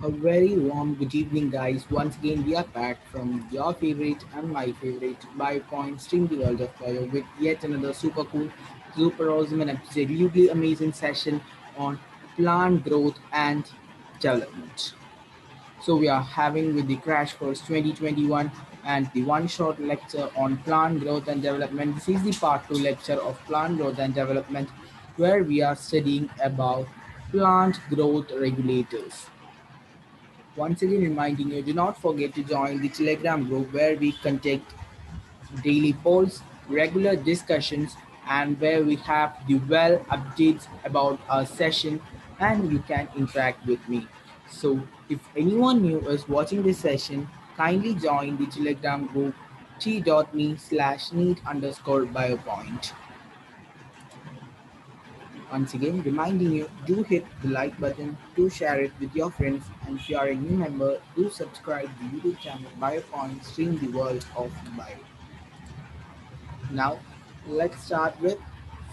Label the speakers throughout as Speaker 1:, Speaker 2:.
Speaker 1: A very warm good evening, guys. Once again, we are back from your favorite and my favorite Biopoint Stream the World of Bio with yet another super cool, super awesome, and absolutely amazing session on plant growth and development. So, we are having with the Crash Course 2021 and the one short lecture on plant growth and development. This is the part 2 lecture of plant growth and development where we are studying about plant growth regulators. Once again, reminding you, do not forget to join the Telegram group where we conduct daily polls, regular discussions, and where we have the well updates about our session and you can interact with me. So, if anyone new is watching this session, kindly join the Telegram group t.me/need_biopoint. Once again, reminding you, do hit the like button, do share it with your friends, and if you are a new member, do subscribe the YouTube channel Biopoint Stream the World of Bio. Now, let's start with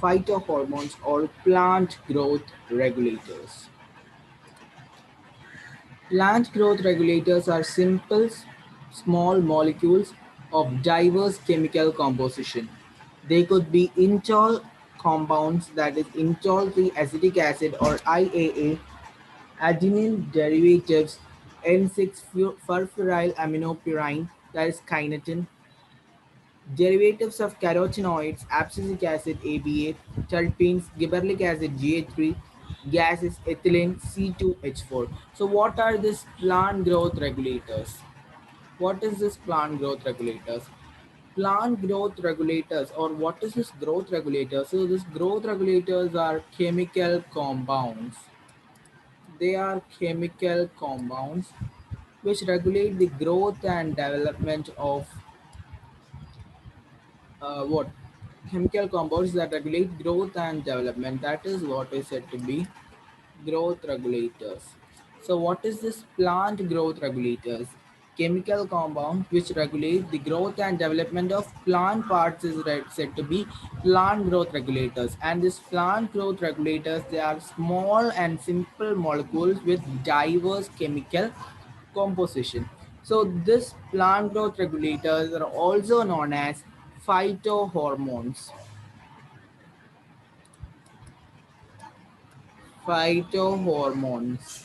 Speaker 1: phytohormones or plant growth regulators. Plant growth regulators are simple, small molecules of diverse chemical composition. They could be indole compounds, that is indole 3 acetic acid or IAA, adenine derivatives, N6 furfuryl aminopyrin, that is kinetin, derivatives of carotenoids, abscisic acid ABA, terpenes, gibberellic acid GH3, gases ethylene C2H4. So what are these plant growth regulators? What is this plant growth regulators? Plant growth regulators, or what is this growth regulator? So this growth regulators are chemical compounds. They are chemical compounds which regulate the growth and development of what chemical compounds that regulate growth and development. That is what is said to be growth regulators. So what is this plant growth regulators? Chemical compound which regulate the growth and development of plant parts is said to be plant growth regulators. And these plant growth regulators, they are small and simple molecules with diverse chemical composition. So this plant growth regulators are also known as phytohormones. Phytohormones.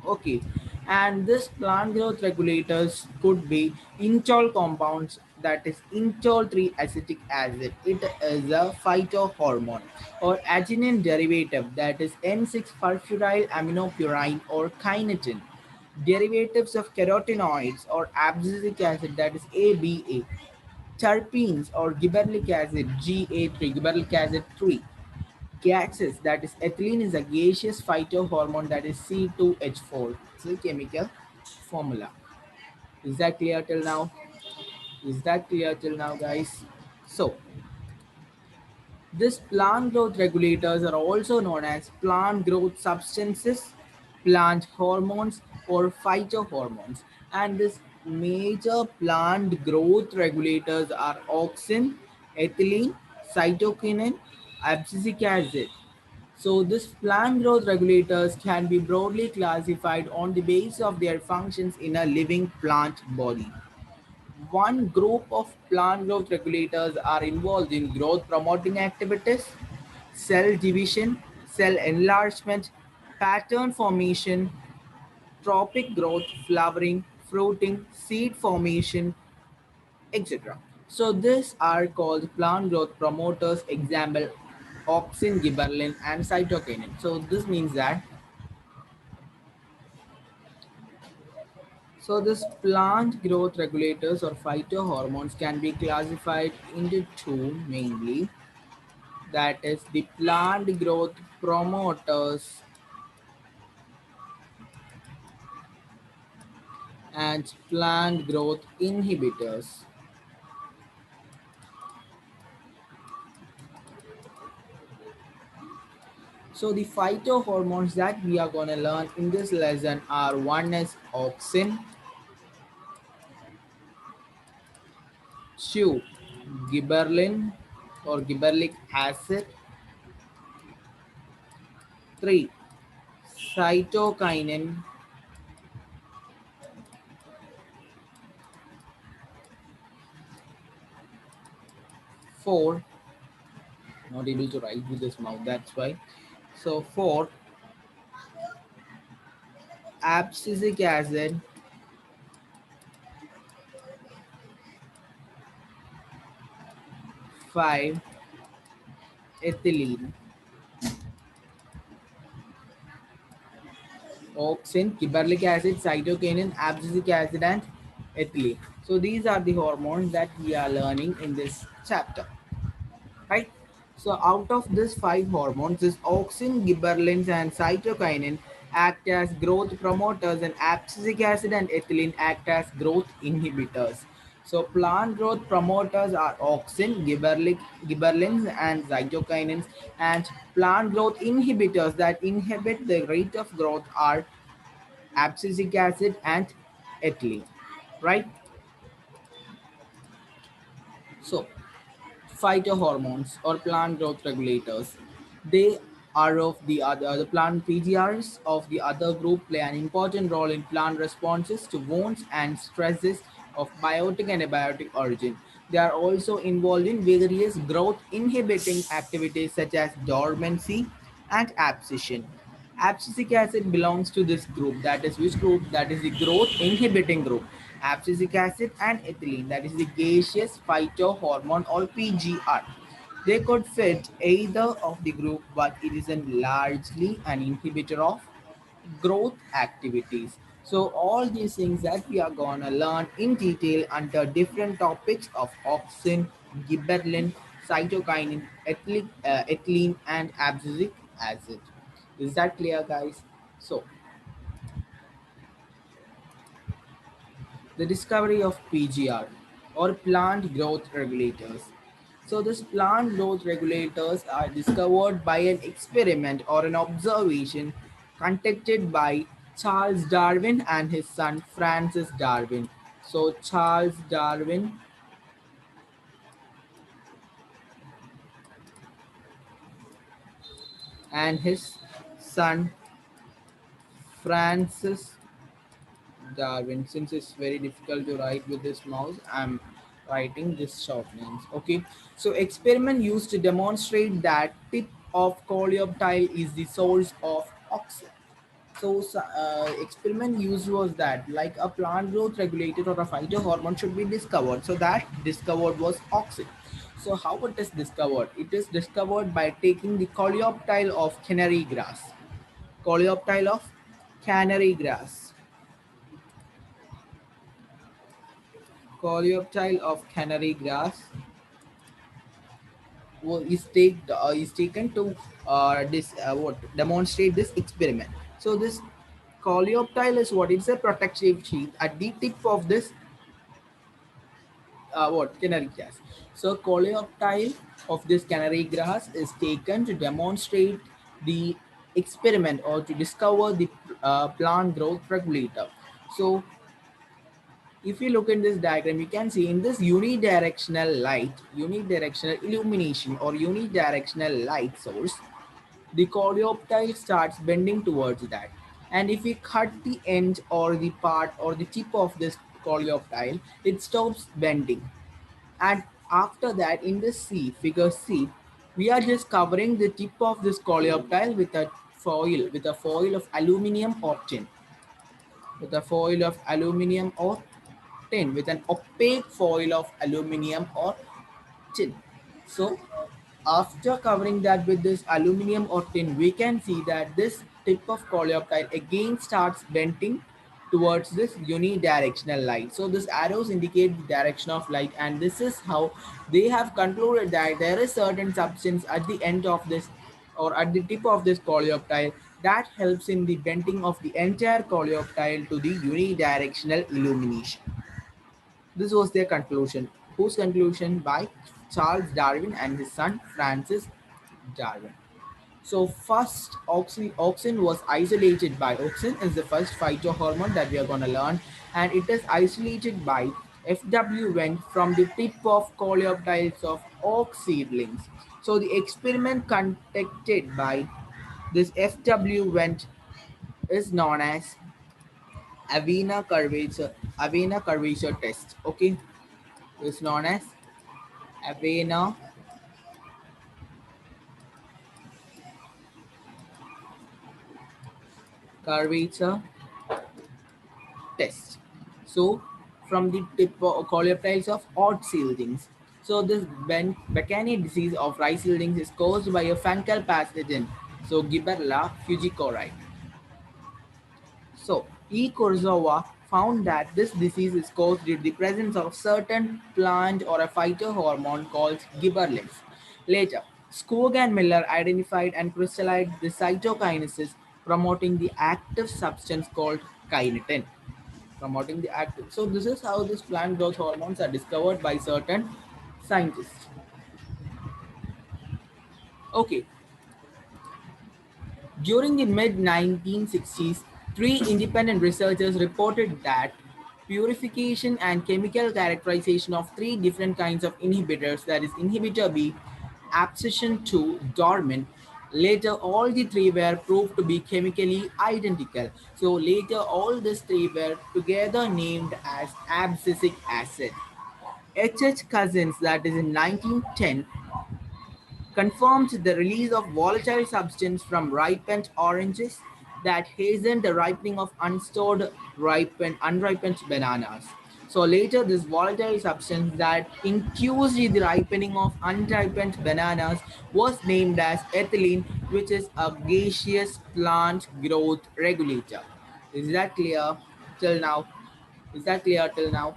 Speaker 1: Okay, and this plant growth regulators could be indole compounds, that is indole 3 acetic acid. It is a phytohormone, or adenine derivative, that is N6 furfuryl aminopyrin or kinetin. Derivatives of carotenoids or abscisic acid, that is ABA. Terpenes or gibberellic acid GA3, gibberellic acid 3. Gases, that is ethylene is a gaseous phytohormone, that is C2H4. It's a chemical formula. Is that clear till now? Is that clear till now, guys? So, these plant growth regulators are also known as plant growth substances, plant hormones, or phytohormones. And these major plant growth regulators are auxin, ethylene, cytokinin, abscisic acid. So, these plant growth regulators can be broadly classified on the basis of their functions in a living plant body. One group of plant growth regulators are involved in growth promoting activities, cell division, cell enlargement, pattern formation, tropic growth, flowering, fruiting, seed formation, etc. So these are called plant growth promoters, example auxin, gibberellin and cytokinin. So this means that this plant growth regulators or phytohormones can be classified into two mainly, that is the plant growth promoters and plant growth inhibitors. So the phytohormones that we are going to learn in this lesson are: one is auxin, two gibberellin or gibberellic acid, three cytokinin 4, not able to write with this mouse, that's why. So 4 abscisic acid, 5 ethylene, auxin, gibberellic acid, cytokinin, abscisic acid, and ethylene. So these are the hormones that we are learning in this chapter, right? So out of these five hormones, this auxin, gibberellins, and cytokinin act as growth promoters, and abscisic acid and ethylene act as growth inhibitors. So plant growth promoters are auxin, gibberellins, and cytokinins, and plant growth inhibitors that inhibit the rate of growth are abscisic acid and ethylene, right? So phytohormones or plant growth regulators. They are of the plant PGRs of the other group play an important role in plant responses to wounds and stresses of biotic and abiotic origin. They are also involved in various growth inhibiting activities such as dormancy and abscission. Abscisic acid belongs to this group. That is which group? That is the growth inhibiting group. Abscisic acid and ethylene. That is the gaseous phytohormone or PGR. They could fit either of the group, but it is largely an inhibitor of growth activities. So all these things that we are gonna learn in detail under different topics of auxin, gibberellin, cytokinin, ethylene, and abscisic acid. Is that clear, guys? So the discovery of PGR or plant growth regulators. So these plant growth regulators are discovered by an experiment or an observation conducted by Charles Darwin and his son Francis Darwin. So Charles Darwin and his son Francis Darwin. Since it's very difficult to write with this mouse, I'm writing this short names. Okay. So experiment used to demonstrate that tip of coleoptile is the source of oxygen. So experiment used was that like a plant growth regulator or a phytohormone should be discovered. So that discovered was oxygen. So how it is discovered? It is discovered by taking the coleoptile of canary grass. Coleoptile of canary grass. Coleoptile of canary grass is taken to demonstrate this experiment. So this coleoptile is what? It's a protective sheath at the tip of this canary grass. So coleoptile of this canary grass is taken to demonstrate the experiment or to discover the plant growth regulator. So if you look in this diagram, you can see in this unidirectional illumination or unidirectional light source, the coleoptile starts bending towards that. And if we cut the end or the part or the tip of this coleoptile, it stops bending. And after that, in the C, figure C, we are just covering the tip of this coleoptile with a foil of aluminum or tin, with a foil of aluminum or tin, with an opaque foil of aluminum or tin. So after covering that with this aluminum or tin, we can see that this tip of coleoptile again starts bending towards this unidirectional light. So this arrows indicate the direction of light, and this is how they have concluded that there is certain substance at the end of this or at the tip of this coleoptile that helps in the bending of the entire coleoptile to the unidirectional illumination. This was their conclusion. Whose conclusion? By Charles Darwin and his son Francis Darwin. So first auxin was isolated by auxin is the first phytohormone that we are going to learn, and it is isolated by FW went from the tip of coleoptiles of oak seedlings. So the experiment conducted by this FW went is known as Avena curvature test. Okay, is known as Avena curvature test. So, from the tip of coleoptiles of odd seedlings. So, this Bacani disease of rice seedlings is caused by a fungal pathogen. So, Gibberella fujicori. So, E. Kurzova found that this disease is caused due to the presence of certain plant or a phytohormone called gibberellins. Later, Skog and Miller identified and crystallized the cytokinesis promoting the active substance called kinetin. Promoting the active. So, this is how these plant growth hormones are discovered by certain scientists. Okay, during the mid 1960s, three independent researchers reported that purification and chemical characterization of three different kinds of inhibitors, that is, inhibitor B, abscission 2, dormant, later all the three were proved to be chemically identical. So, later all these three were together named as abscisic acid. H.H. Cousins, that is in 1910, confirmed the release of volatile substance from ripened oranges that hastened the ripening of unripened bananas. So later, this volatile substance that induced the ripening of unripened bananas was named as ethylene, which is a gaseous plant growth regulator. Is that clear till now? Is that clear till now?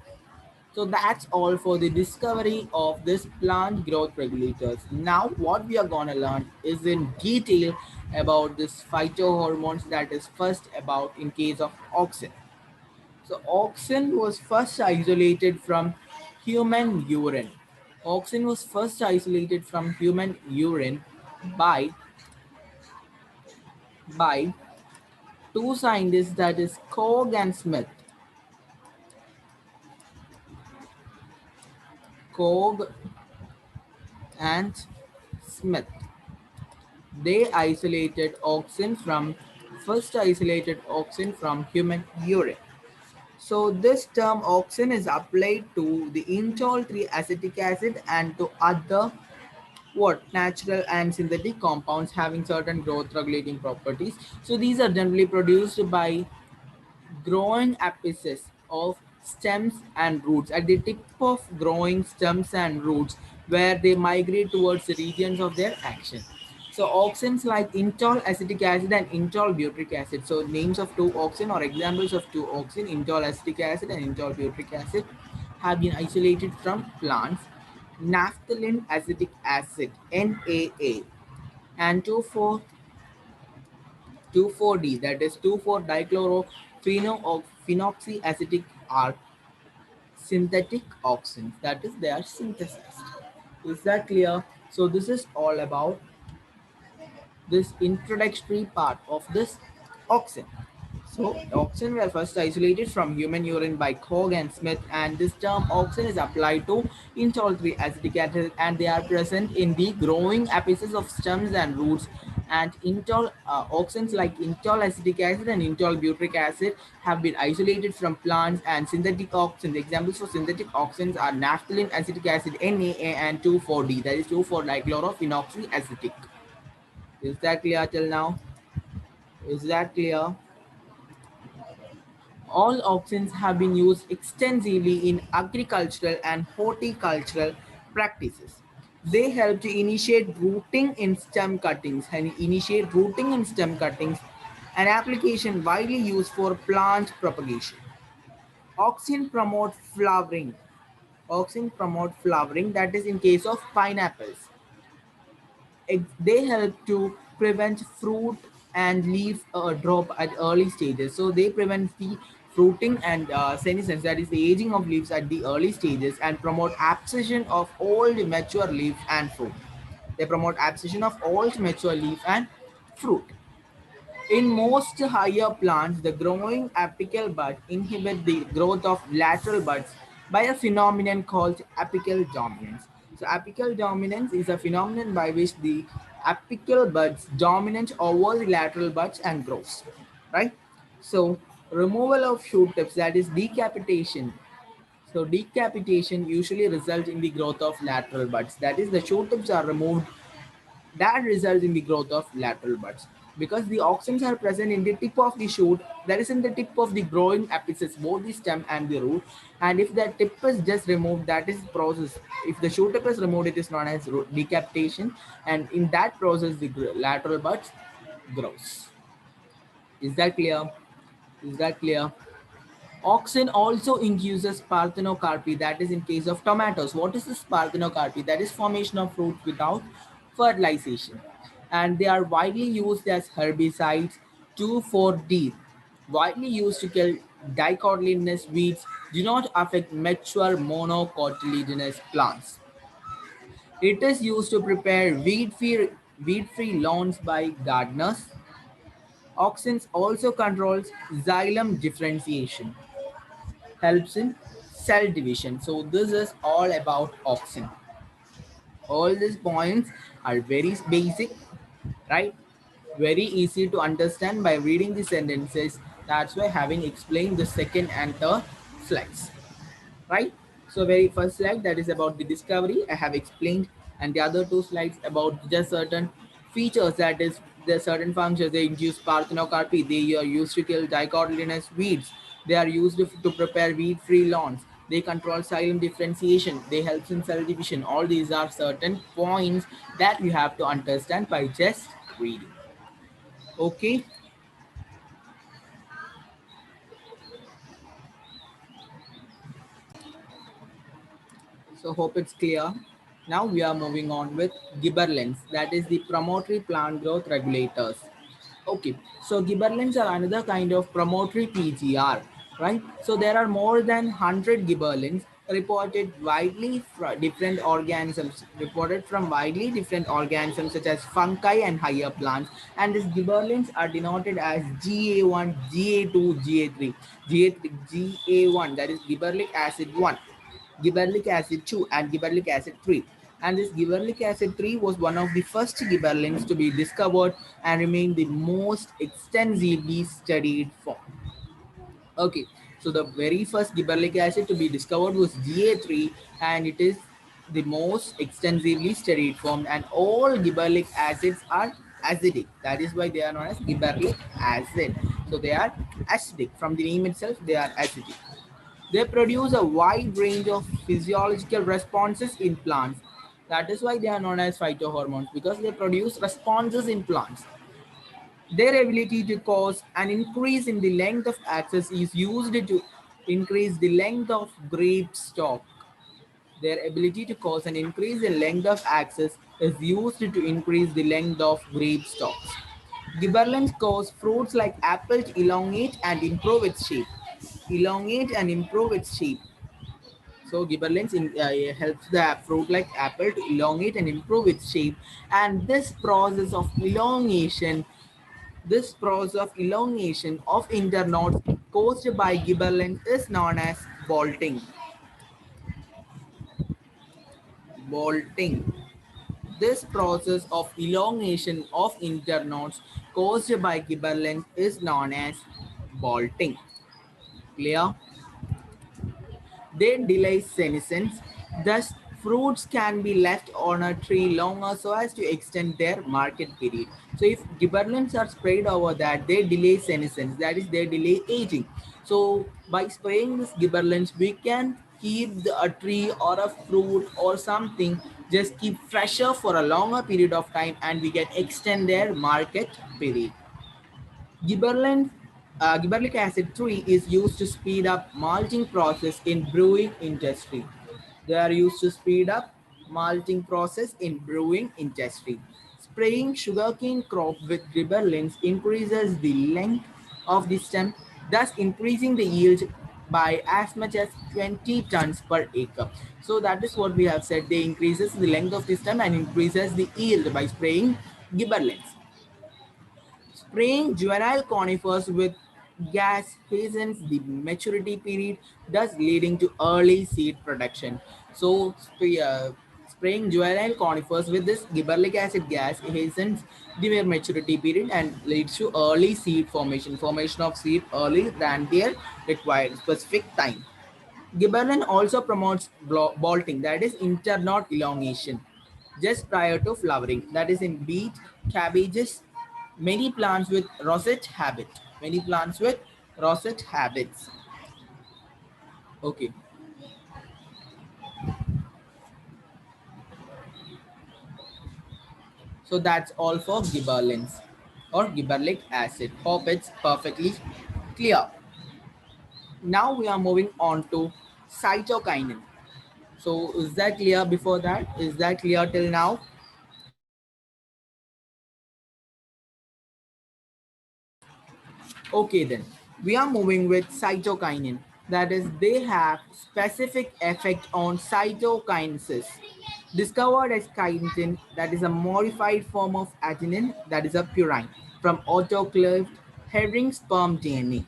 Speaker 1: So that's all for the discovery of this plant growth regulators. Now what we are gonna learn is in detail about this phytohormones, that is first about in case of auxin. So auxin was first isolated from human urine. Auxin was first isolated from human urine by by two scientists, that is Koch and Smith. Koch and Smith. They first isolated auxin from human urine. So this term auxin is applied to the intol 3 acetic acid and to other what natural and synthetic compounds having certain growth regulating properties. So these are generally produced by growing apices of stems and roots at the tip of growing stems and roots where they migrate towards the regions of their action. So auxins like intol acetic acid and intol butyric acid. So names of two auxin or examples of two auxin, intol acetic acid and intol butyric acid, have been isolated from plants. Naphthalene acetic acid NAA and 2,4-D, that is 2,4-dichlorophenoxyacetic, are synthetic auxins, that is they are synthesized. Is that clear? So this is all about this introductory part of this auxin. So, auxin were first isolated from human urine by Koch and Smith, and this term auxin is applied to intol 3 acetic acid, and they are present in the growing apices of stems and roots. And auxins like intol acetic acid and intol butyric acid have been isolated from plants, and synthetic auxins. Examples for synthetic auxins are naphthalene acetic acid NAA and 2,4-D, that is 2,4-dichlorophenoxyacetic. Is that clear till now? Is that clear? All auxins have been used extensively in agricultural and horticultural practices. They help to initiate rooting in stem cuttings an application widely used for plant propagation. Auxin promote flowering. Auxin promote flowering, that is in case of pineapples. They help to prevent fruit and leaf drop at early stages. So they prevent the fruiting and senescence, that is the aging of leaves at the early stages, and promote abscission of old mature leaves and fruit. They promote abscission of old mature leaf and fruit. In most higher plants, the growing apical bud inhibit the growth of lateral buds by a phenomenon called apical dominance. So, apical dominance is a phenomenon by which the apical buds dominate over the lateral buds and grows. right? So removal of shoot tips, that is decapitation. So decapitation usually results in the growth of lateral buds. That is, the shoot tips are removed, that results in the growth of lateral buds. Because the auxins are present in the tip of the shoot, that is in the tip of the growing apices, both the stem and the root. And if that tip is just removed, that is process. If the shoot tip is removed, it is known as decapitation, and in that process, the lateral buds grows. Is that clear? Is that clear? Auxin also induces parthenocarpy, that is in case of tomatoes. What is this parthenocarpy? That is formation of fruit without fertilization. And they are widely used as herbicides 2,4-D, widely used to kill dicotyledonous weeds, do not affect mature monocotyledonous plants. It is used to prepare weed-free lawns by gardeners. Auxins also controls xylem differentiation, helps in cell division. So this is all about auxin. All these points are very basic, right? Very easy to understand by reading the sentences. That's why having explained the second and third slides, right? So very first slide, that is about the discovery, I have explained, and the other two slides about just certain features, that is the certain functions. They induce parthenocarpy, they are used to kill dicotyledonous weeds, they are used to prepare weed-free lawns, they control xylem differentiation, they help in cell division. All these are certain points that you have to understand by just reading. Okay, so hope it's clear. Now we are moving on with gibberellins, that is the promotory plant growth regulators. Okay, so gibberellins are another kind of promotory PGR, right? So there are more than 100 gibberellins reported from widely different organisms such as fungi and higher plants, and these gibberellins are denoted as GA1, GA2, GA3. GA1, that is gibberellic acid 1, gibberellic acid 2, and gibberellic acid 3. And this gibberellic acid 3 was one of the first gibberellins to be discovered and remained the most extensively studied form. Okay, so the very first gibberellic acid to be discovered was GA3, and it is the most extensively studied form. And all gibberellic acids are acidic. That is why they are known as gibberellic acid. So they are acidic. From the name itself, they are acidic. They produce a wide range of physiological responses in plants. That is why they are known as phytohormones, because they produce responses in plants. Their ability to cause an increase in the length of axis is used to increase the length of grape stalk. Their ability to cause an increase in length of axis is used to increase the length of grape stalks. Gibberellins cause fruits like apple to elongate and improve its shape. Elongate and improve its shape. So gibberellins helps the fruit like apple to elongate and improve its shape. And this process of elongation of internodes caused by gibberellins is known as bolting. Bolting. This process of elongation of internodes caused by gibberellins is known as bolting. Clear? They delay senescence. Thus, fruits can be left on a tree longer so as to extend their market period. So, if gibberellins are sprayed over that, they delay senescence. That is, they delay aging. So, by spraying this gibberellins, we can keep a tree or a fruit or something just keep fresher for a longer period of time, and we can extend their market period. Gibberellin, gibberellic acid 3 is used to speed up malting process in brewing industry. They are used to speed up malting process in brewing industry. Spraying sugarcane crop with gibberellins increases the length of the stem, thus increasing the yield by as much as 20 tons per acre. So that is what we have said. They increases the length of the stem and increases the yield by spraying gibberellins. Spraying juvenile conifers with gas hastens the maturity period, thus leading to early seed production. So, spraying juvenile conifers with this gibberellic acid gas hastens their maturity period and leads to early seed formation of seed earlier than their required specific time. Gibberellin also promotes bolting, that is internode elongation, just prior to flowering, that is in beet, cabbages, many plants with rosette habit. Many plants with rosette habits. Okay, so that's all for gibberellins or gibberellic acid. Hope it's perfectly clear. Now we are moving on to cytokinin. So is that clear before that? Is that clear till now? Okay then, we are moving with cytokinin. That is, they have specific effect on cytokinesis. Discovered as chitin, that is a modified form of adenine, that is a purine, from autoclaved herring sperm DNA.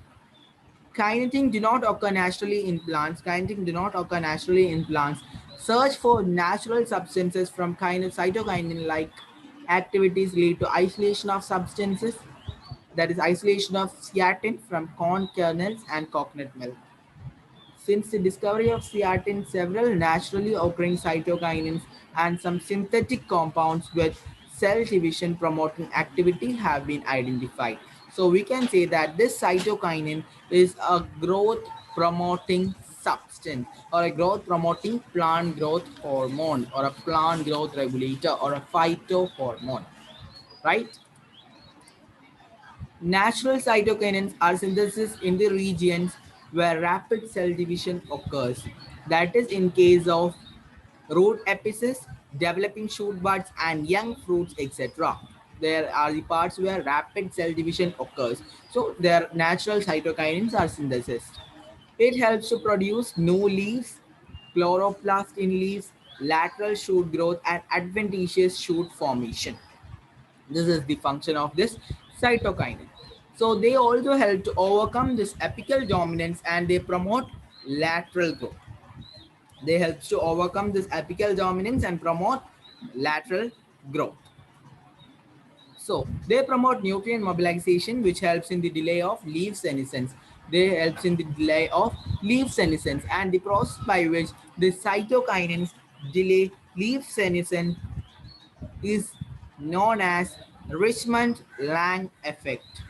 Speaker 1: Kinetin do not occur naturally in plants. Kinetin do not occur naturally in plants. Search for natural substances from cytokinin like activities lead to isolation of substances, that is isolation of creatine from corn kernels and coconut milk. Since the discovery of creatine, several naturally occurring cytokinins and some synthetic compounds with cell division promoting activity have been identified. So we can say that this cytokinin is a growth promoting substance or a growth promoting plant growth hormone or a plant growth regulator or a phytohormone, right? Natural cytokinins are synthesis in the regions where rapid cell division occurs. That is in case of root apices, developing shoot buds and young fruits, etc. There are the parts where rapid cell division occurs. So their natural cytokinins are synthesized. It helps to produce new leaves, chloroplast in leaves, lateral shoot growth and adventitious shoot formation. This is the function of this cytokinin. So they also help to overcome this apical dominance and they promote lateral growth. They help to overcome this apical dominance and promote lateral growth. So they promote nutrient mobilization, which helps in the delay of leaf senescence. They helps in the delay of leaf senescence, and the process by which the cytokinins delay leaf senescence is known as Richmond-Lang effect.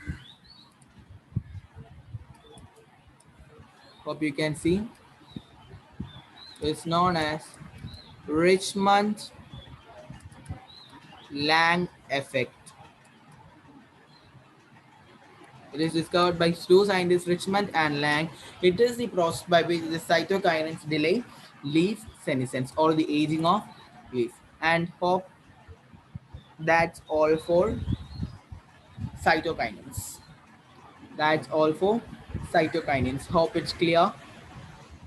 Speaker 1: Hope you can see. It's known as Richmond-Lang effect. It is discovered by two scientists Richmond and Lang. It is the process by which the cytokinins delay leaf senescence or the aging of leaf. And hope that's all for cytokinins. That's all for cytokinins. Hope it's clear.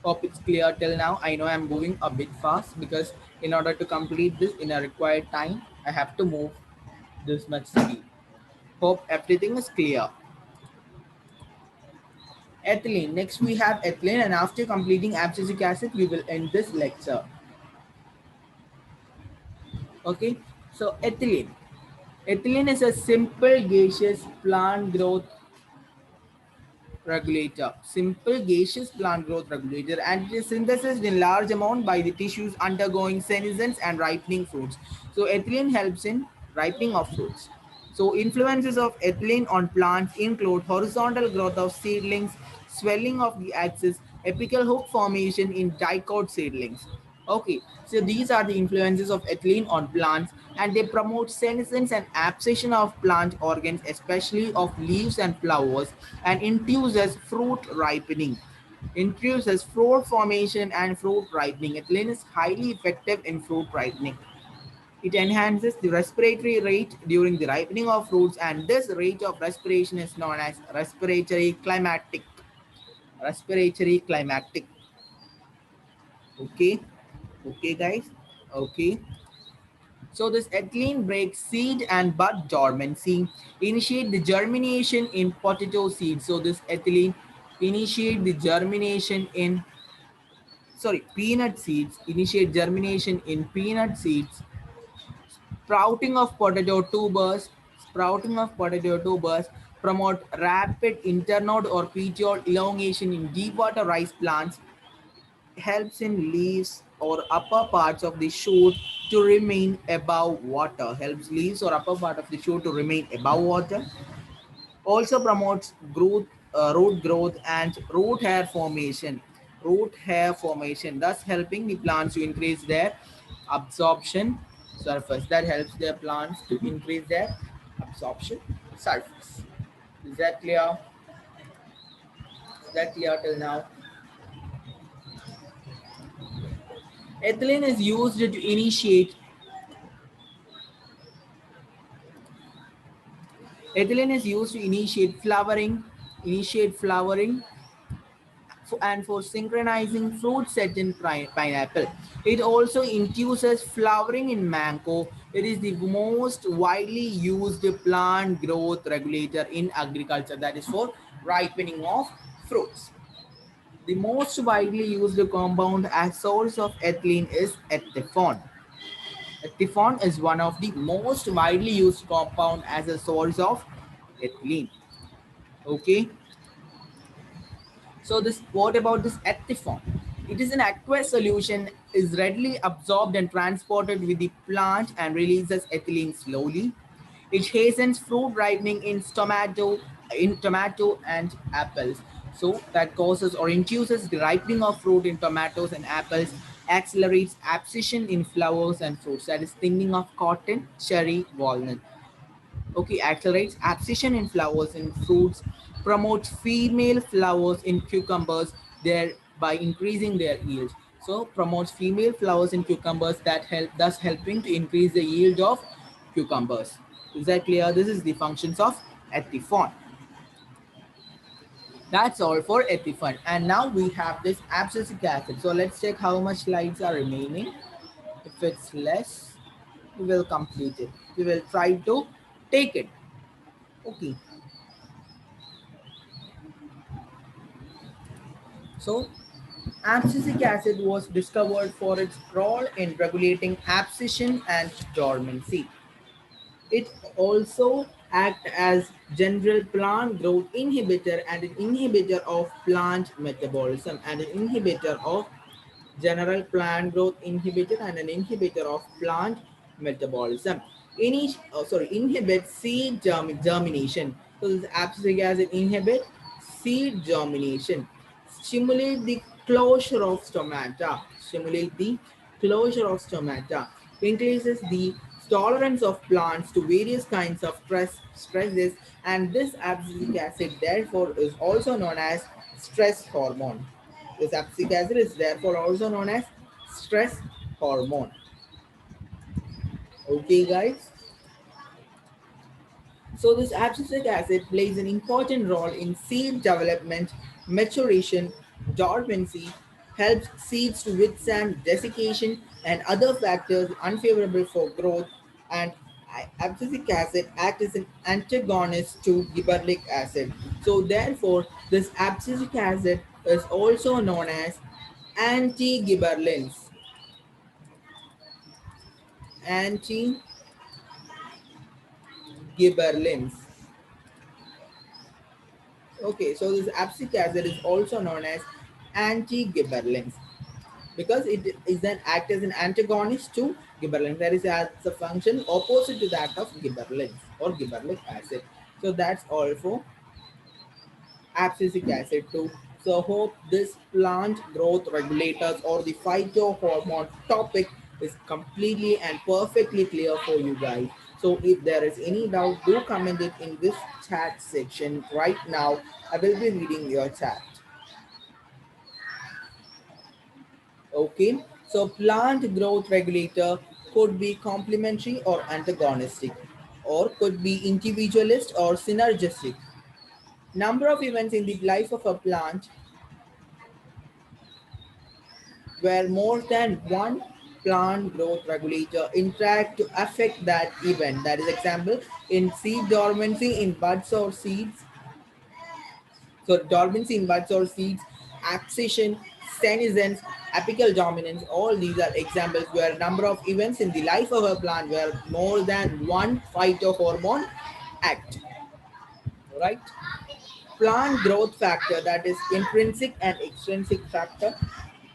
Speaker 1: Hope it's clear till now. I know I'm moving a bit fast because in order to complete this in a required time, I have to move this much speed. Hope everything is clear. Ethylene. Next we have ethylene, and after completing abscisic acid, we will end this lecture. Okay. So ethylene. Ethylene is a simple gaseous plant growth regulator, simple gaseous plant growth regulator, and it is synthesized in large amount by the tissues undergoing senescence and ripening fruits. So ethylene helps in ripening of fruits. So influences of ethylene on plants include horizontal growth of seedlings, swelling of the axis, apical hook formation in dicot seedlings. Okay, so these are the influences of ethylene on plants, and they promote senescence and abscission of plant organs, especially of leaves and flowers, and induces fruit ripening. Induces fruit formation and fruit ripening. Ethylene is highly effective in fruit ripening. It enhances the respiratory rate during the ripening of fruits, and this rate of respiration is known as respiratory climactic. Respiratory climactic. Okay. Okay, guys. Okay. So this ethylene breaks seed and bud dormancy, initiate the germination in potato seeds. So this ethylene initiate the germination in Peanut seeds initiate germination in peanut seeds. Sprouting of potato tubers, sprouting of potato tubers promote rapid internode or petiole elongation in deep water rice plants, helps in leaves or upper parts of the shoot to remain above water, helps leaves or upper part of the shoot to remain above water, also promotes root growth and root hair formation, thus helping the plants to increase their absorption surface. That helps their plants to increase their absorption surface. Is that clear? Is that clear till now? Ethylene is used to initiate flowering and for synchronizing fruit set in pineapple. It also induces flowering in mango. It is the most widely used plant growth regulator in agriculture, that is for ripening of fruits. The most widely used compound as source of ethylene is ethifone. Ethifone is one of the most widely used compound as a source of ethylene. Okay. So this, what about this ethifone? It is an aqueous solution, is readily absorbed and transported with the plant and releases ethylene slowly. It hastens fruit ripening in tomato and apples. So that causes or induces the ripening of fruit in tomatoes and apples, accelerates abscission in flowers and fruits. That is thinning of cotton, cherry, walnut. Okay, accelerates abscission in flowers and fruits, promotes female flowers in cucumbers, thereby increasing their yield. So promotes female flowers in cucumbers, that help, thus helping to increase the yield of cucumbers. Is that clear? This is the functions of ethifone. That's all for ethifone. And now we have this abscisic acid. So let's check how much slides are remaining. If it's less, we will complete it. We will try to take it. Okay. So, abscisic acid was discovered for its role in regulating abscission and dormancy. It also acts as general plant growth inhibitor and an inhibitor of plant metabolism and an inhibitor of general plant growth inhibitor and an inhibitor of plant metabolism. Inhibits seed germination. So this abscisic acid inhibit seed germination. Stimulate the closure of stomata. Stimulate the closure of stomata. Increases the tolerance of plants to various kinds of stresses, and this abscisic acid therefore is also known as stress hormone. This abscisic acid is therefore also known as stress hormone. Okay, guys. So this abscisic acid plays an important role in seed development, maturation, dormancy, helps seeds to withstand desiccation and other factors unfavorable for growth, and abscisic acid acts as an antagonist to gibberellic acid. So therefore, this abscisic acid is also known as anti-gibberellins. Anti-gibberellins. Okay, so this abscisic acid is also known as anti-gibberellins because it is an act as an antagonist to gibberellin. That is as a function opposite to that of gibberellins or gibberellic acid. So that's all for abscisic acid too. So hope this plant growth regulators or the phytohormone topic is completely and perfectly clear for you guys. So if there is any doubt, do comment it in this chat section right now. I will be reading your chat. Okay. So plant growth regulator could be complementary or antagonistic, or could be individualist or synergistic. Number of events in the life of a plant where more than one plant growth regulator interact to affect that event. That is example in seed dormancy in buds or seeds. So dormancy in buds or seeds, abscission, senescence, apical dominance. All these are examples where a number of events in the life of a plant where more than one phytohormone act. Right? Plant growth factor, that is intrinsic and extrinsic factor.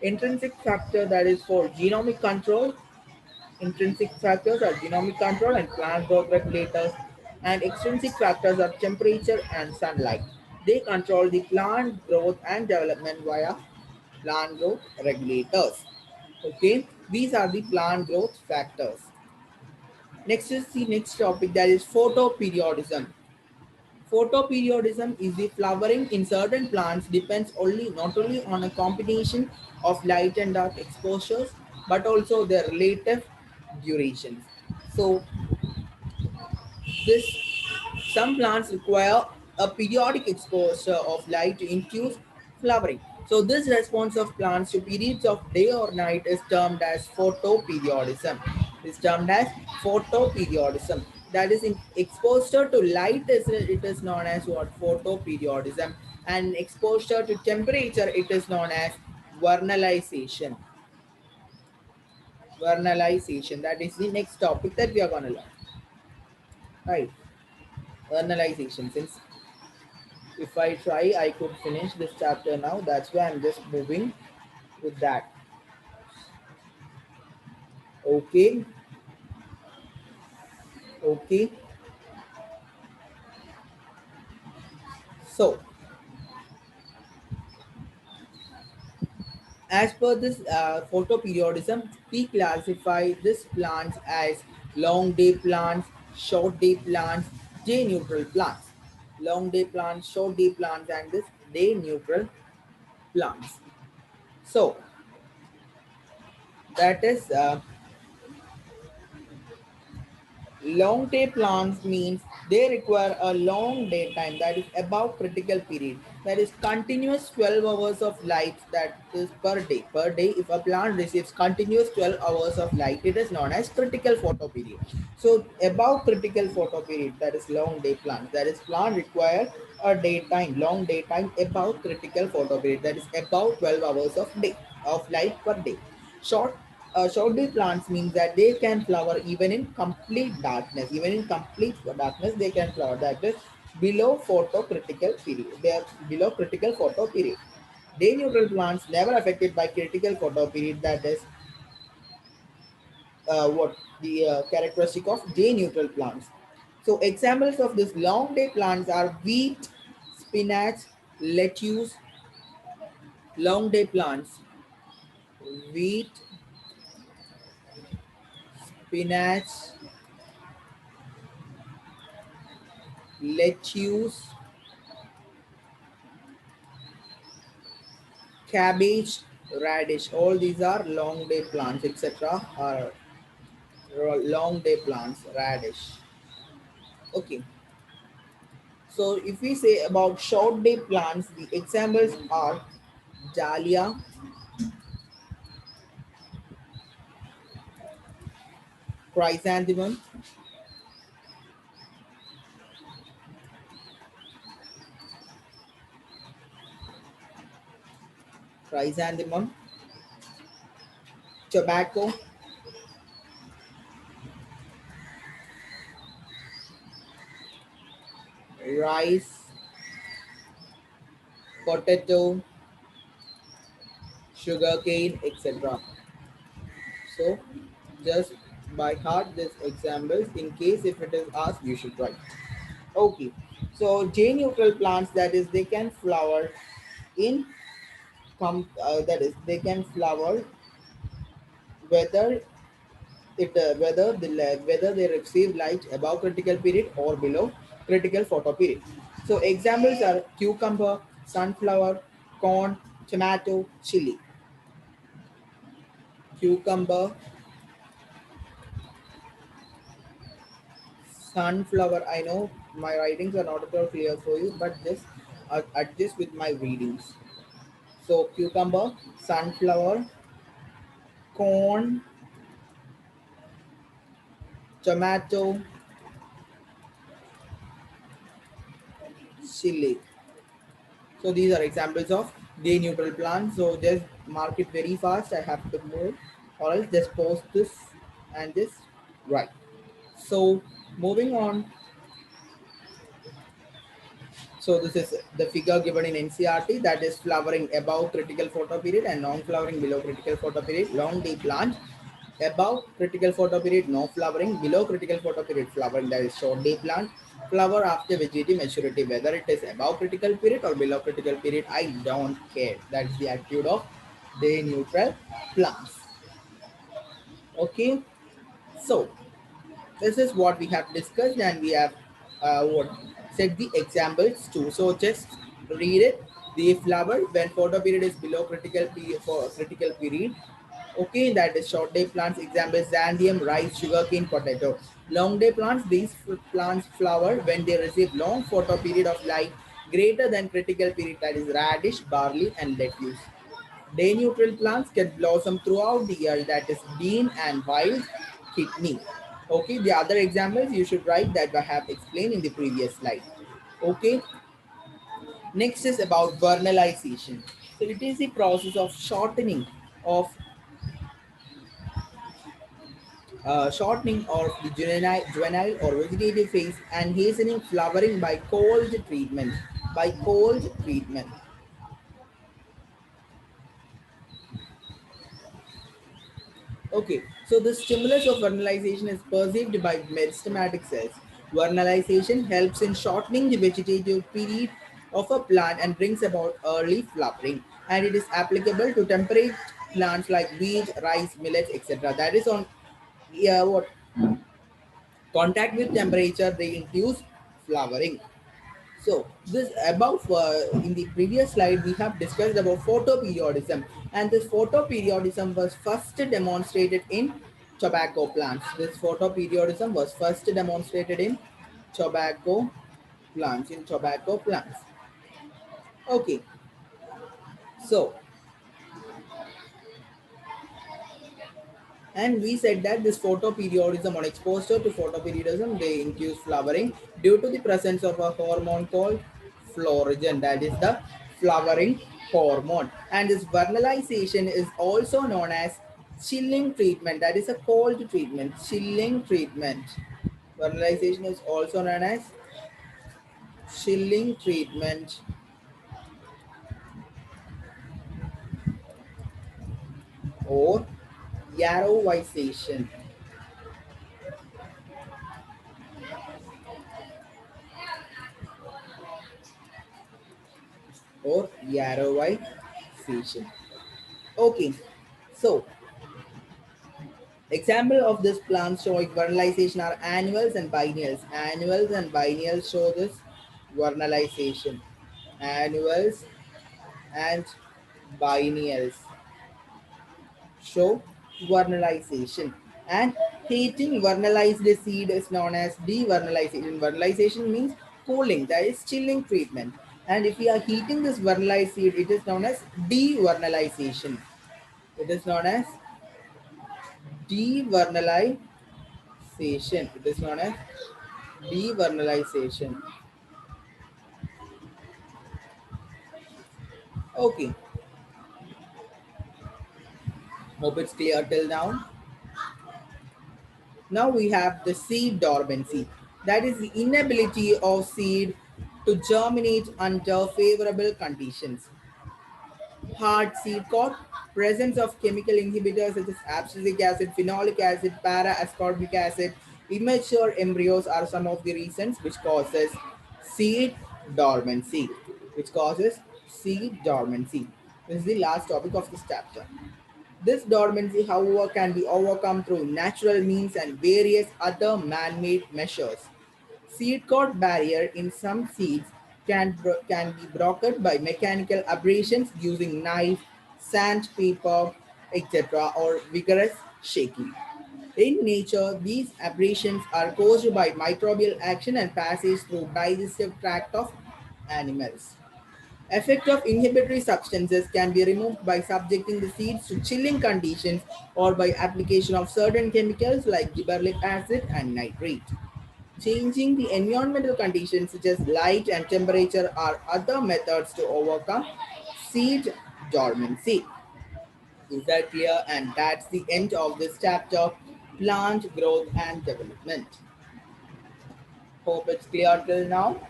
Speaker 1: Intrinsic factor, that is for genomic control. Intrinsic factors are genomic control and plant growth regulators, and extrinsic factors are temperature and sunlight. They control the plant growth and development via plant growth regulators. Okay, these are the plant growth factors. Next is the next topic, that is photoperiodism. Photoperiodism is the flowering in certain plants depends only not only on a combination of light and dark exposures but also their relative durations. So this some plants require a periodic exposure of light to induce flowering. So this response of plants to periods of day or night is termed as photoperiodism. Is termed as photoperiodism. That is in exposure to light is it is known as what photoperiodism, and exposure to temperature it is known as vernalization. Vernalization. That is the next topic that we are gonna learn. Right. Vernalization. Since if I try, I could finish this chapter now. That's why I'm just moving with that. Okay, okay. So, as per this photoperiodism, we classify these plants as long day plants, short day plants, day neutral plants. Long day plants, short day plants, and this day neutral plants. So, that is long day plants means they require a long daytime, that is above critical period, that is continuous 12 hours of light, that is per day. Per day, if a plant receives continuous 12 hours of light, it is known as critical photo period. So above critical photo period, that is long day plants, that is plant require a daytime, long daytime above critical photo period, that is above 12 hours of day of light per day. Short day plants means that they can flower even in complete darkness. Even in complete darkness, they can flower. That is below photocritical period. They are below critical photo period. Day neutral plants never affected by critical photo period. That is what the characteristic of day neutral plants. So examples of this long day plants are wheat, spinach, lettuce. Long day plants: wheat, spinach, lettuce, cabbage, radish. All these are long day plants, etc. Are long day plants, radish. Okay. So if we say about short day plants, the examples are dahlia, chrysanthemum, chrysanthemum, tobacco, rice, potato, sugarcane, etc. So just by heart these examples in case if it is asked you should write. Okay. So J neutral plants, that is they can flower in that is they can flower whether whether they receive light above critical period or below critical photo period. So examples are cucumber, sunflower, corn, tomato, chili. Cucumber, sunflower. I know my writings are not at all clear for you, but just adjust with my readings. So cucumber, sunflower, corn, tomato, chili. So these are examples of day neutral plant. So just mark it very fast. I have to move, or else just post this and just write. So moving on. So this is the figure given in NCRT, that is flowering above critical photo period and non-flowering below critical photo period. Long day plant above critical photo period, no flowering. Below critical photo period, flowering. That is short day plant. Flower after vegetative maturity. Whether it is above critical period or below critical period, I don't care. That is the attitude of day neutral plants. Okay. So this is what we have discussed, and we have what set the examples too. So just read it. The flower when photo period is below critical period for critical period. Okay, that is short day plants. Example: xanthium, rice, sugarcane, potato. Long day plants. These plants flower when they receive long photo period of light greater than critical period. That is radish, barley, and lettuce. Day neutral plants can blossom throughout the year, that is bean and wild kidney. Okay, the other examples you should write that I have explained in the previous slide. Okay, next is about vernalization. So it is the process of shortening of the juvenile or vegetative phase and hastening flowering by cold treatment. By cold treatment. Okay, so the stimulus of vernalization is perceived by meristematic cells. Vernalization helps in shortening the vegetative period of a plant and brings about early flowering. And it is applicable to temperate plants like wheat, rice, millets, etc. That is on what contact with temperature they induce flowering. So this above in the previous slide we have discussed about photoperiodism, and this photoperiodism was first demonstrated in tobacco plants. This photoperiodism was first demonstrated in tobacco plants. Okay, so and we said that this photoperiodism or exposure to photoperiodism they induce flowering due to the presence of a hormone called florigen, that is the flowering hormone. And this vernalization is also known as chilling treatment, that is a cold treatment, chilling treatment. Vernalization is also known as chilling treatment or yarovization or yarovization. Okay, so example of this plant showing vernalization are annuals and biennials. Annuals and biennials show this vernalization. Annuals and biennials show vernalization. And heating vernalized seed is known as devernalization. Vernalization means cooling, that is chilling treatment. And if we are heating this vernalized seed, it is known as devernalization. It is known as devernalization. It is known as devernalization. Okay, hope it's clear till now. Now we have the seed dormancy. That is the inability of seed to germinate under favorable conditions. Hard seed coat, presence of chemical inhibitors such as abscisic acid, phenolic acid, para-ascorbic acid, immature embryos are some of the reasons which causes seed dormancy. Which causes seed dormancy. This is the last topic of this chapter. This dormancy, however, can be overcome through natural means and various other man-made measures. Seed coat barrier in some seeds can be broken by mechanical abrasions using knife, sandpaper, etc. or vigorous shaking. In nature, these abrasions are caused by microbial action and passage through digestive tract of animals. Effect of inhibitory substances can be removed by subjecting the seeds to chilling conditions or by application of certain chemicals like gibberellic acid and nitrate. Changing the environmental conditions such as light and temperature are other methods to overcome seed dormancy. Is that clear? And that's the end of this chapter, plant growth and development. Hope it's clear till now.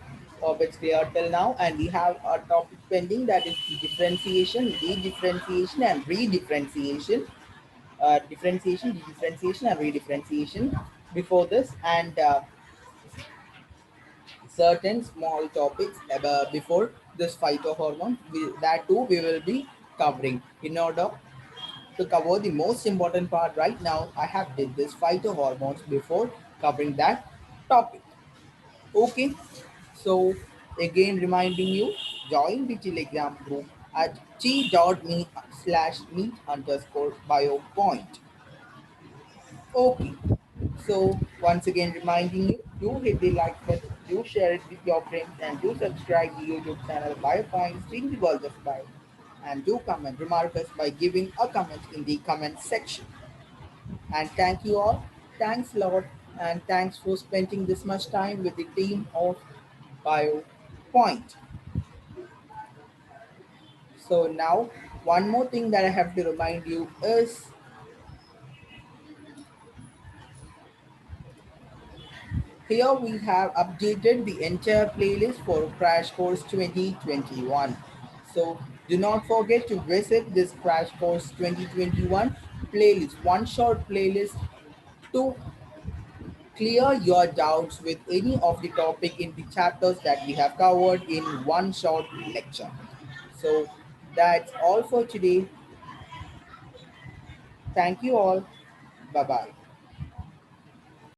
Speaker 1: Hope it's clear till now. And we have a topic pending, that is differentiation, de-differentiation, and redifferentiation. Differentiation, and redifferentiation before this, and certain small topics before this phytohormone. That too we will be covering. In order to cover the most important part right now, I have did this phytohormones before covering that topic. Okay, so again reminding you, join the Telegram group at t.me/meet underscore biopoint. Okay, so once again reminding you, do hit the like button, do share it with your friends, and do subscribe to YouTube channel Biopoint, seeing the world of bio. And do comment, remark us by giving a comment in the comment section. And thank you all. Thanks a lot. And thanks for spending this much time with the team of BioPoint. So now, one more thing that I have to remind you is, here we have updated the entire playlist for Crash Course 2021. So do not forget to visit this Crash Course 2021 playlist, one short playlist, to clear your doubts with any of the topic in the chapters that we have covered in one short lecture. So that's all for today. Thank you all. Bye bye.